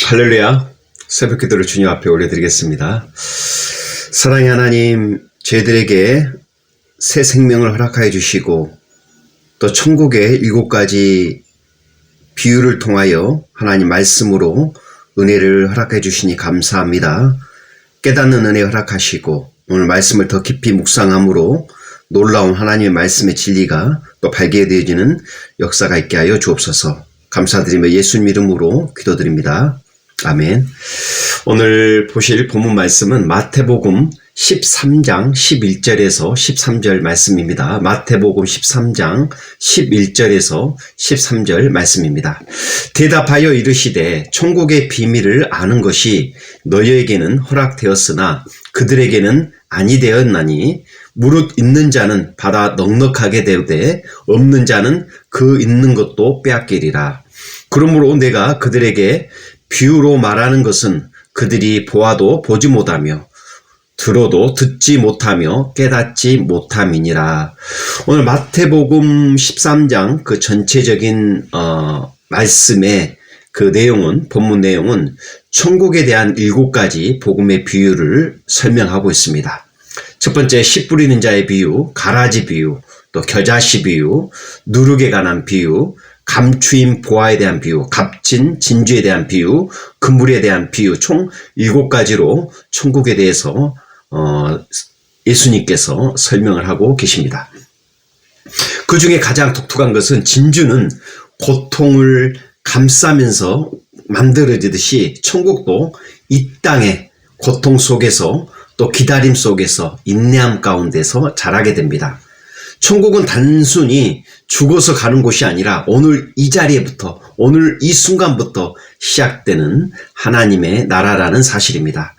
할렐루야. 새벽 기도를 주님 앞에 올려드리겠습니다. 사랑의 하나님, 저희들에게 새 생명을 허락하여 주시고 또 천국의 7가지 비유를 통하여 하나님 말씀으로 은혜를 허락해 주시니 감사합니다. 깨닫는 은혜 허락하시고 오늘 말씀을 더 깊이 묵상함으로 놀라운 하나님의 말씀의 진리가 또 발견되어지는 역사가 있게 하여 주옵소서. 감사드리며 예수님 이름으로 기도드립니다. 아멘. 오늘 보실 본문 말씀은 마태복음 13장 11절에서 13절 말씀입니다. 마태복음 13장 11절에서 13절 말씀입니다. 대답하여 이르시되 천국의 비밀을 아는 것이 너희에게는 허락되었으나 그들에게는 아니 되었나니 무릇 있는 자는 받아 넉넉하게 되되 없는 자는 그 있는 것도 빼앗기리라. 그러므로 내가 그들에게 비유로 말하는 것은 그들이 보아도 보지 못하며 들어도 듣지 못하며 깨닫지 못함이니라. 오늘 마태복음 13장 그 전체적인 말씀의 그 내용은, 본문 내용은 천국에 대한 7가지 복음의 비유를 설명하고 있습니다. 첫 번째, 씨 뿌리는 자의 비유, 가라지 비유, 또 겨자씨 비유, 누룩에 관한 비유, 감추인 보화에 대한 비유, 값진 진주에 대한 비유, 그물에 대한 비유, 총 7가지로 천국에 대해서 예수님께서 설명을 하고 계십니다. 그 중에 가장 독특한 것은 진주는 고통을 감싸면서 만들어지듯이 천국도 이 땅의 고통 속에서 또 기다림 속에서 인내함 가운데서 자라게 됩니다. 천국은 단순히 죽어서 가는 곳이 아니라 오늘 이 자리에부터, 오늘 이 순간부터 시작되는 하나님의 나라라는 사실입니다.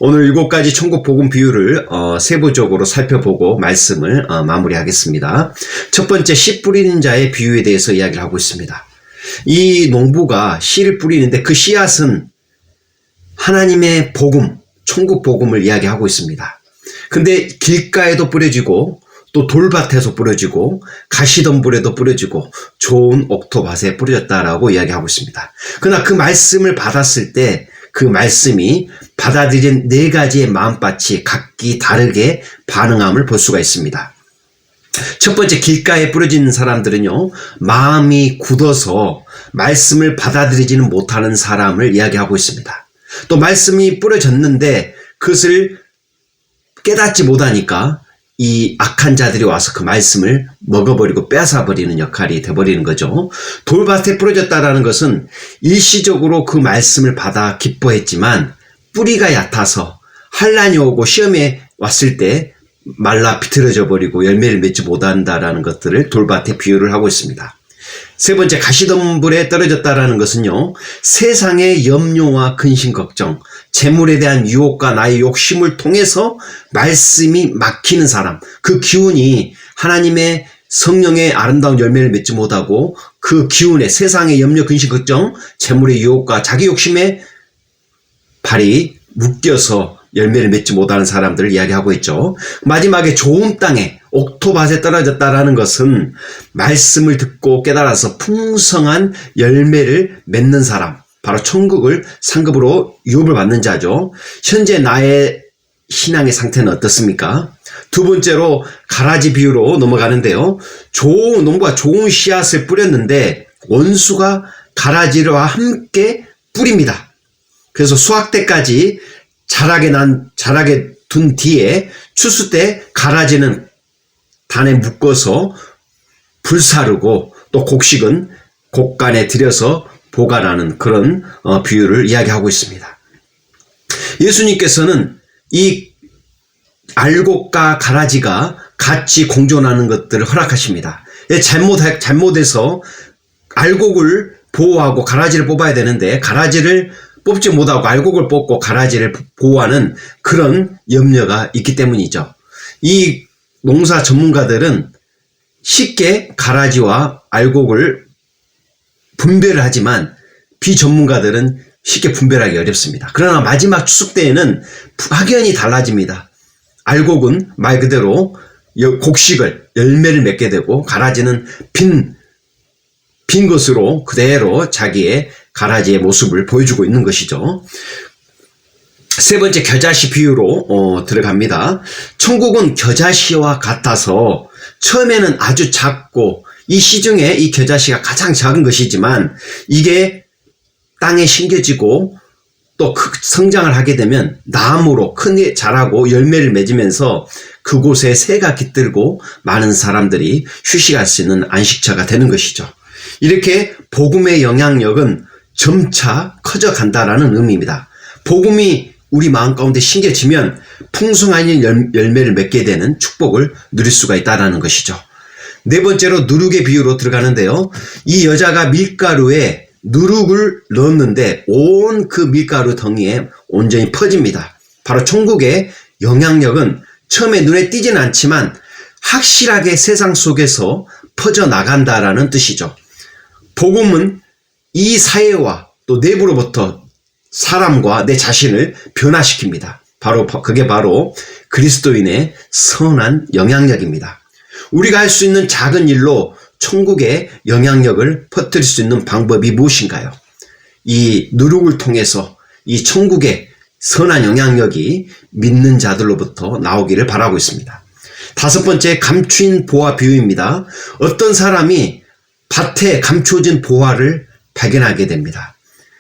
오늘 7가지 천국 복음 비유를 세부적으로 살펴보고 말씀을 마무리하겠습니다. 첫 번째, 씨 뿌리는 자의 비유에 대해서 이야기를 하고 있습니다. 이 농부가 씨를 뿌리는데 그 씨앗은 하나님의 복음, 천국 복음을 이야기하고 있습니다. 근데 길가에도 뿌려지고 또 돌밭에서 뿌려지고 가시덤불에도 뿌려지고 좋은 옥토밭에 뿌려졌다라고 이야기하고 있습니다. 그러나 그 말씀을 받았을 때 그 말씀이 받아들인 4가지의 마음밭이 각기 다르게 반응함을 볼 수가 있습니다. 첫 번째, 길가에 뿌려진 사람들은요, 마음이 굳어서 말씀을 받아들이지는 못하는 사람을 이야기하고 있습니다. 또 말씀이 뿌려졌는데 그것을 깨닫지 못하니까 이 악한 자들이 와서 그 말씀을 먹어버리고 뺏어버리는 역할이 돼버리는 거죠. 돌밭에 뿌려졌다라는 것은 일시적으로 그 말씀을 받아 기뻐했지만 뿌리가 얕아서 환란이 오고 시험에 왔을 때 말라 비틀어져 버리고 열매를 맺지 못한다라는 것들을 돌밭에 비유를 하고 있습니다. 세 번째, 가시덤불에 떨어졌다라는 것은요, 세상의 염려와 근심 걱정, 재물에 대한 유혹과 나의 욕심을 통해서 말씀이 막히는 사람, 그 기운이 하나님의 성령의 아름다운 열매를 맺지 못하고 그 기운에 세상의 염려, 근심, 걱정, 재물의 유혹과 자기 욕심에 발이 묶여서 열매를 맺지 못하는 사람들을 이야기하고 있죠. 마지막에 좋은 땅에 옥토밭에 떨어졌다라는 것은 말씀을 듣고 깨달아서 풍성한 열매를 맺는 사람, 바로 천국을 상급으로 유업을 받는 자죠. 현재 나의 신앙의 상태는 어떻습니까? 두 번째로 가라지 비유로 넘어가는데요. 농부가 좋은 씨앗을 뿌렸는데 원수가 가라지와 함께 뿌립니다. 그래서 수확 때까지 자라게 둔 뒤에 추수 때 가라지는 단에 묶어서 불사르고 또 곡식은 곡간에 들여서 보관하는 그런 비유를 이야기하고 있습니다. 예수님께서는 이 알곡과 가라지가 같이 공존하는 것들을 허락하십니다. 잘못해서 알곡을 보호하고 가라지를 뽑아야 되는데 가라지를 뽑지 못하고 알곡을 뽑고 가라지를 보호하는 그런 염려가 있기 때문이죠. 이 농사 전문가들은 쉽게 가라지와 알곡을 분별을 하지만 비전문가들은 쉽게 분별하기 어렵습니다. 그러나 마지막 추석 때에는 확연히 달라집니다. 알곡은 말 그대로 곡식을, 열매를 맺게 되고 가라지는 빈 것으로 그대로 자기의 가라지의 모습을 보여주고 있는 것이죠. 세 번째, 겨자씨 비유로 들어갑니다. 천국은 겨자씨와 같아서 처음에는 아주 작고, 이 씨 중에 이 겨자씨가 가장 작은 것이지만 이게 땅에 심겨지고 또 성장을 하게 되면 나무로 크게 자라고 열매를 맺으면서 그곳에 새가 깃들고 많은 사람들이 휴식할 수 있는 안식처가 되는 것이죠. 이렇게 복음의 영향력은 점차 커져간다라는 의미입니다. 복음이 우리 마음 가운데 심겨지면 풍성한 열매를 맺게 되는 축복을 누릴 수가 있다는 것이죠. 네 번째로 누룩의 비유로 들어가는데요. 이 여자가 밀가루에 누룩을 넣었는데 온 그 밀가루 덩이에 온전히 퍼집니다. 바로 천국의 영향력은 처음에 눈에 띄지는 않지만 확실하게 세상 속에서 퍼져나간다라는 뜻이죠. 복음은 이 사회와 또 내부로부터 사람과 내 자신을 변화시킵니다. 그게 바로 그리스도인의 선한 영향력입니다. 우리가 할 수 있는 작은 일로 천국의 영향력을 퍼뜨릴 수 있는 방법이 무엇인가요? 이 누룩을 통해서 이 천국의 선한 영향력이 믿는 자들로부터 나오기를 바라고 있습니다. 다섯 번째, 감추인 보화 비유입니다. 어떤 사람이 밭에 감추어진 보화를 발견하게 됩니다.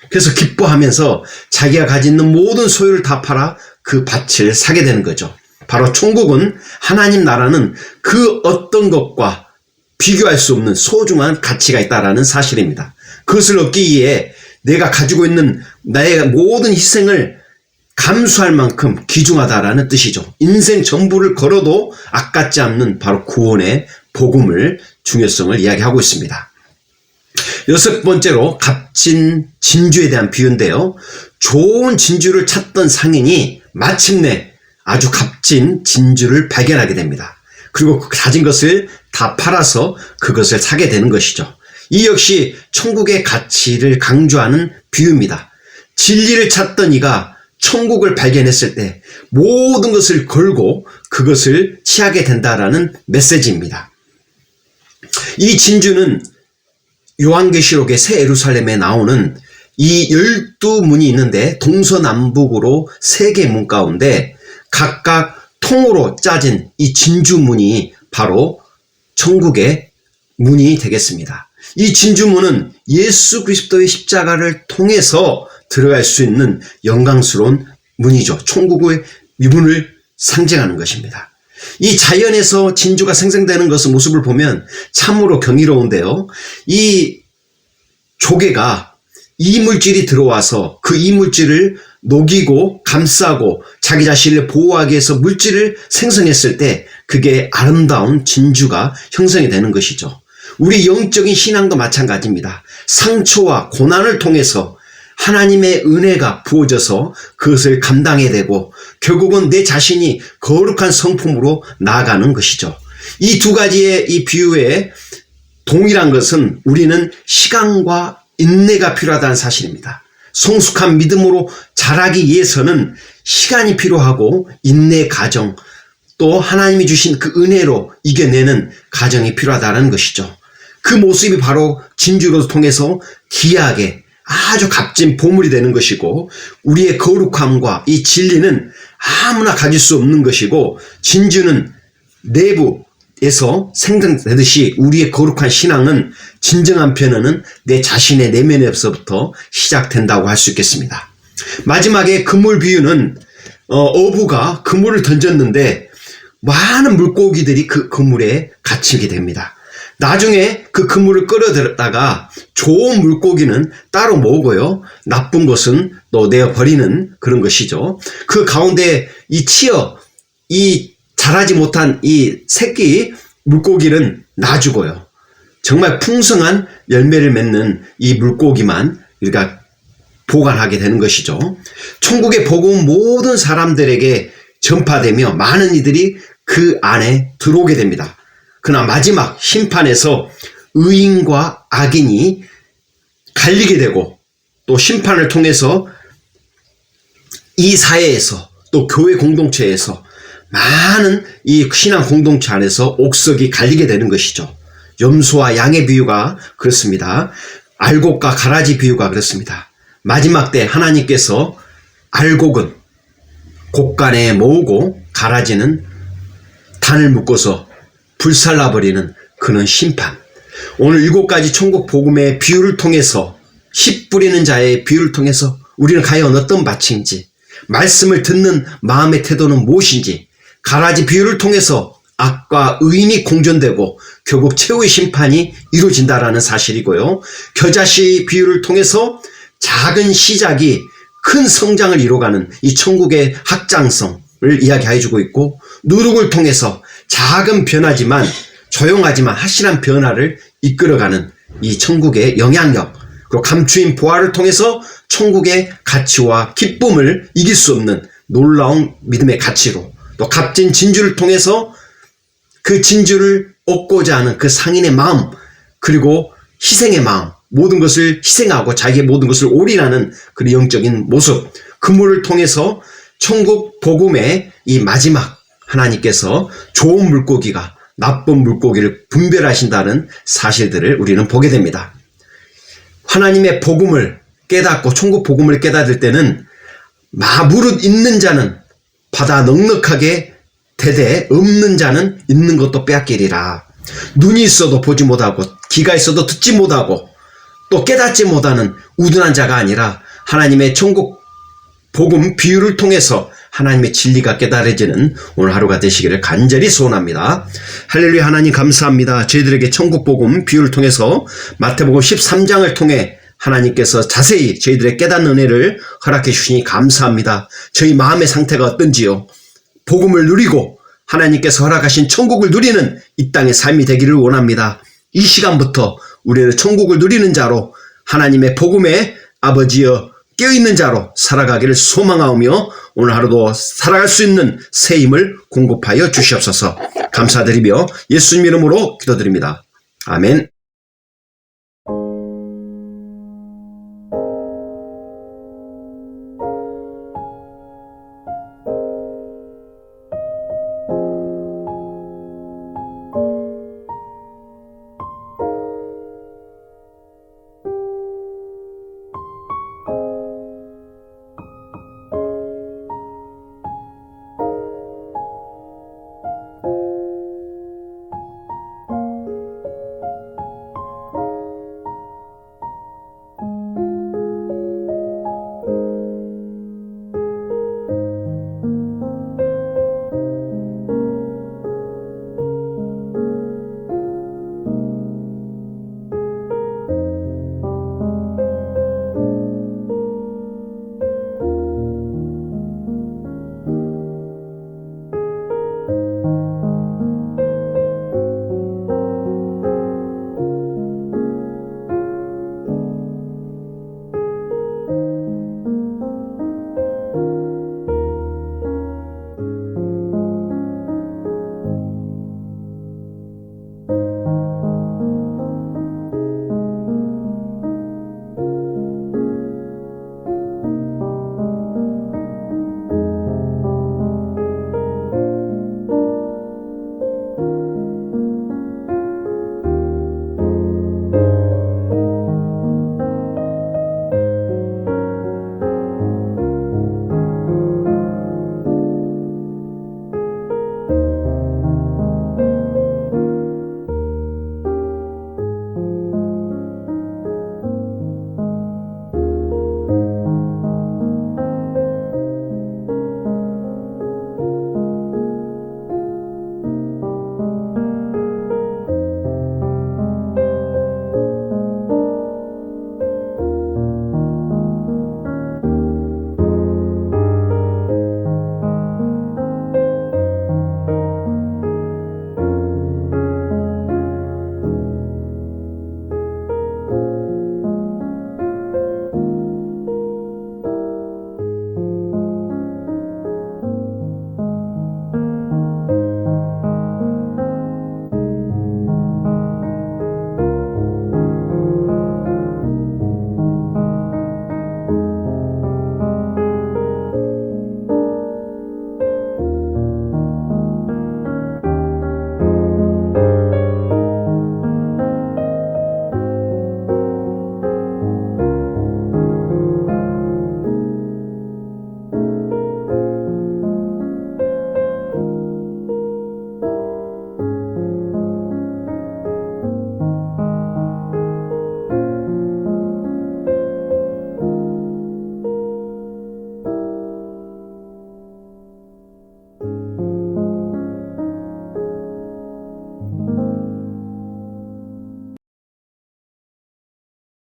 그래서 기뻐하면서 자기가 가진 모든 소유를 다 팔아 그 밭을 사게 되는 거죠. 바로 천국은, 하나님 나라는 그 어떤 것과 비교할 수 없는 소중한 가치가 있다는 사실입니다. 그것을 얻기 위해 내가 가지고 있는 나의 모든 희생을 감수할 만큼 귀중하다라는 뜻이죠. 인생 전부를 걸어도 아깝지 않는 바로 구원의 복음을, 중요성을 이야기하고 있습니다. 여섯 번째로 값진 진주에 대한 비유인데요. 좋은 진주를 찾던 상인이 마침내 아주 값진 진주를 발견하게 됩니다. 그리고 그 가진 것을 다 팔아서 그것을 사게 되는 것이죠. 이 역시 천국의 가치를 강조하는 비유입니다. 진리를 찾던 이가 천국을 발견했을 때 모든 것을 걸고 그것을 취하게 된다라는 메시지입니다. 이 진주는 요한계시록의 새 예루살렘에 나오는 이 12문이 있는데 동서남북으로 3개 문 가운데 각각 통으로 짜진 이 진주문이 바로 천국의 문이 되겠습니다. 이 진주문은 예수 그리스도의 십자가를 통해서 들어갈 수 있는 영광스러운 문이죠. 천국의 문을 상징하는 것입니다. 이 자연에서 진주가 생성되는 것의 모습을 보면 참으로 경이로운데요. 이 조개가 이물질이 들어와서 그 이물질을 녹이고 감싸고 자기 자신을 보호하기 위해서 물질을 생성했을 때 그게 아름다운 진주가 형성이 되는 것이죠. 우리 영적인 신앙도 마찬가지입니다. 상처와 고난을 통해서 하나님의 은혜가 부어져서 그것을 감당해야 되고 결국은 내 자신이 거룩한 성품으로 나아가는 것이죠. 이 두 가지의 이 비유에 동일한 것은 우리는 시간과 인내가 필요하다는 사실입니다. 성숙한 믿음으로 자라기 위해서는 시간이 필요하고 인내 과정, 또 하나님이 주신 그 은혜로 이겨내는 과정이 필요하다는 것이죠. 그 모습이 바로 진주로 통해서 귀하게 아주 값진 보물이 되는 것이고 우리의 거룩함과 이 진리는 아무나 가질 수 없는 것이고 진주는 내부에서 생성되듯이 우리의 거룩한 신앙은 진정한 변화는 내 자신의 내면에서부터 시작된다고 할 수 있겠습니다. 마지막에 그물 비유는 어부가 그물을 던졌는데 많은 물고기들이 그 그물에 갇히게 됩니다. 나중에 그 그물을 끌어들였다가 좋은 물고기는 따로 모으고요. 나쁜 것은 또 내어버리는 그런 것이죠. 그 가운데 이 자라지 못한 이 새끼 물고기는 놔주고요. 정말 풍성한 열매를 맺는 이 물고기만 우리가 보관하게 되는 것이죠. 천국의 복음은 모든 사람들에게 전파되며 많은 이들이 그 안에 들어오게 됩니다. 그러나 마지막 심판에서 의인과 악인이 갈리게 되고 또 심판을 통해서 이 사회에서 또 교회 공동체에서 많은 이 신앙 공동체 안에서 옥석이 갈리게 되는 것이죠. 염소와 양의 비유가 그렇습니다. 알곡과 가라지 비유가 그렇습니다. 마지막 때 하나님께서 알곡은 곡간에 모으고 가라지는 단을 묶어서 불살라버리는 그런 심판. 오늘 7가지 천국 복음의 비유를 통해서 씨 뿌리는 자의 비유를 통해서 우리는 과연 어떤 밭인지, 말씀을 듣는 마음의 태도는 무엇인지, 가라지 비유를 통해서 악과 의인이 공존되고 결국 최후의 심판이 이루어진다라는 사실이고요. 겨자씨 비유를 통해서 작은 시작이 큰 성장을 이뤄가는 이 천국의 확장성을 이야기해주고 있고, 누룩을 통해서 작은 변화지만 조용하지만 확실한 변화를 이끌어가는 이 천국의 영향력, 그리고 감추인 보화를 통해서 천국의 가치와 기쁨을 이길 수 없는 놀라운 믿음의 가치로, 또 값진 진주를 통해서 그 진주를 얻고자 하는 그 상인의 마음, 그리고 희생의 마음, 모든 것을 희생하고 자기의 모든 것을 올인하는 그 영적인 모습, 그물을 통해서 천국 복음의 이 마지막 하나님께서 좋은 물고기가 나쁜 물고기를 분별하신다는 사실들을 우리는 보게 됩니다. 하나님의 복음을 깨닫고 천국 복음을 깨닫을 때는 무릇 있는 자는 받아 넉넉하게 되되 없는 자는 있는 것도 빼앗기리라. 눈이 있어도 보지 못하고 귀가 있어도 듣지 못하고 또 깨닫지 못하는 우둔한 자가 아니라 하나님의 천국 복음 비유를 통해서 하나님의 진리가 깨달아지는 오늘 하루가 되시기를 간절히 소원합니다. 할렐루야. 하나님 감사합니다. 저희들에게 천국 복음 비유를 통해서 마태복음 13장을 통해 하나님께서 자세히 저희들의 깨닫는 은혜를 허락해 주시니 감사합니다. 저희 마음의 상태가 어떤지요, 복음을 누리고 하나님께서 허락하신 천국을 누리는 이 땅의 삶이 되기를 원합니다. 이 시간부터 우리는 천국을 누리는 자로, 하나님의 복음에 아버지여 깨어있는 자로 살아가기를 소망하며 오늘 하루도 살아갈 수 있는 새 힘을 공급하여 주시옵소서. 감사드리며 예수님 이름으로 기도드립니다. 아멘.